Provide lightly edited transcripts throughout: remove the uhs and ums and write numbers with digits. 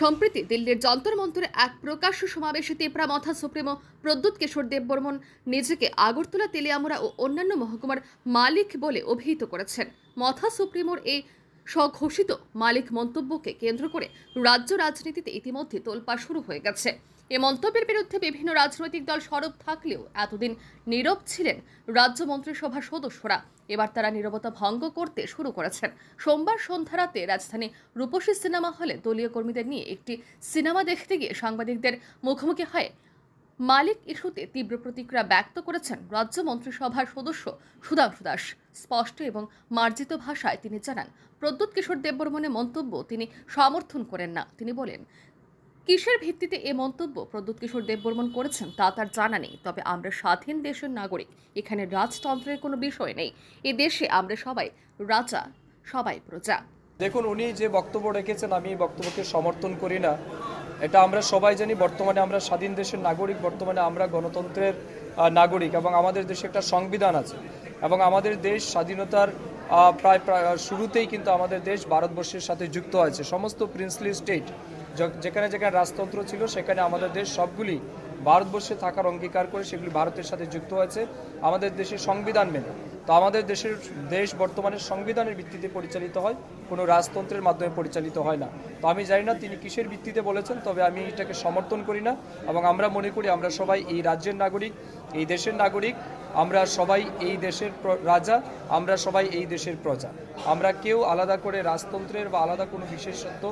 সম্প্রতি দিল্লির যন্তর মন্তরে এক প্রকাশ্য সমাবেশে তেপরা মথা সুপ্রিমো প্রদ্যুৎ কিশোর দেববর্মন নিজেকে আগরতলা তেলিয়ামুড়া ও অন্যান্য মহকুমার মালিক বলে অভিহিত করেছেন। মথা সুপ্রিমোর এই স্বঘোষিত মালিক মন্তব্যকে কেন্দ্র করে রাজ্য রাজনীতিতে ইতিমধ্যে তোলপাড় শুরু হয়ে গেছে। এ মন্তব্যের বিরুদ্ধে বিভিন্ন রাজনৈতিক দল সরব থাকলেও এতদিন নীরব ছিলেন রাজ্য মন্ত্রিসভার সদস্যরা। এবার তারা নীরবতা ভঙ্গ করতে শুরু করেছেন। সোমবার সন্ধ্যা রাতে রাজধানী রূপসী সিনেমা হলে দলীয় কর্মীদের নিয়ে একটি সিনেমা দেখতে গিয়ে সাংবাদিকদের মুখোমুখি হয়ে মালিক ইস্যুতে তীব্র প্রতিক্রিয়া ব্যক্ত করেছেন রাজ্য মন্ত্রিসভার সদস্য সুধাংশু দাস। স্পষ্ট এবং মার্জিত ভাষায় তিনি জানান, প্রদ্যুৎ কিশোর দেববর্মনের মন্তব্য তিনি সমর্থন করেন না। তিনি বলেন, কিসের ভিত্তিতে এ মন্তব্য প্রদ্যুৎ কিশোর দেববর্মন করেছেন তা তার জানা নেই। তবে আমরা স্বাধীন দেশের নাগরিক, এখানে রাজতন্ত্রের কোনো বিষয় নেই। এ দেশে আমরা সবাই রাজা, সবাই প্রজা। দেখুন, উনি যে বক্তব্য রেখেছেন আমি এই বক্তব্যকে সমর্থন করি না। এটা আমরা সবাই জানি, বর্তমানে আমরা স্বাধীন দেশের নাগরিক, বর্তমানে আমরা গণতন্ত্রের নাগরিক এবং আমাদের দেশে একটা সংবিধান আছে এবং আমাদের দেশ স্বাধীনতার প্রায় শুরুতেই কিন্তু আমাদের দেশ ভারতবর্ষের সাথে যুক্ত হয়েছে। সমস্ত প্রিন্সলি স্টেট যেখানে যেখানে রাজতন্ত্র ছিল সেখানে আমাদের দেশ সবগুলি ভারতবর্ষে থাকার অঙ্গীকার করে সেগুলি ভারতের সাথে যুক্ত হয়েছে আমাদের দেশের সংবিধান মেনে। তো আমাদের দেশ বর্তমানে সংবিধানের ভিত্তিতে পরিচালিত হয়, কোনো রাজতন্ত্রের মাধ্যমে পরিচালিত হয় না। তো আমি জানি না তিনি কিসের ভিত্তিতে বলেছেন, তবে আমি এটাকে সমর্থন করি না এবং আমরা মনে করি আমরা সবাই এই রাজ্যের নাগরিক, এই দেশের নাগরিক, আমরা সবাই এই দেশের রাজা, আমরা সবাই এই দেশের প্রজা। আমরা কেউ আলাদা করে রাজতন্ত্রের বা আলাদা কোনো বিশেষত্ব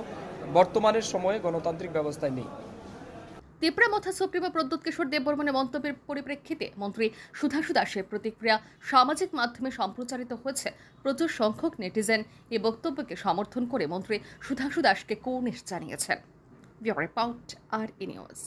বর্তমানের সময়ে গণতান্ত্রিক ব্যবস্থায় নেই। তেপরা মথা সুপ্রিমো প্রদ্যুৎ কিশোর দেববর্মনের মন্তব্যের পরিপ্রেক্ষিতে মন্ত্রী সুধাংশু দাসের প্রতিক্রিয়া সামাজিক মাধ্যমে সম্প্রচারিত হয়েছে। প্রচুর সংখ্যক নেটিজেন এ বক্তব্যকে সমর্থন করে মন্ত্রী সুধাংশু দাসকে কৌনিশ জানিয়েছেন। ব্যুরো রিপোর্ট, আর ই নিউজ।